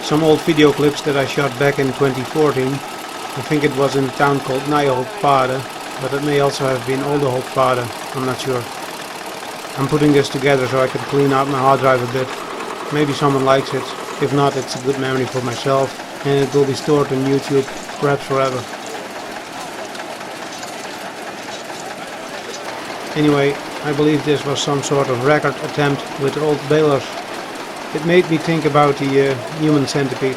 some old video clips that I shot back in 2014. I think it was in a town called Oudeholtpade, but it may also have been Oudeholtpade, I'm not sure. I'm putting this together so I can clean out my hard drive a bit. Maybe someone likes it. If not, it's a good memory for myself, and it will be stored on YouTube, perhaps forever. Anyway, I believe this was some sort of record attempt with old balers. It made me think about the human centipede.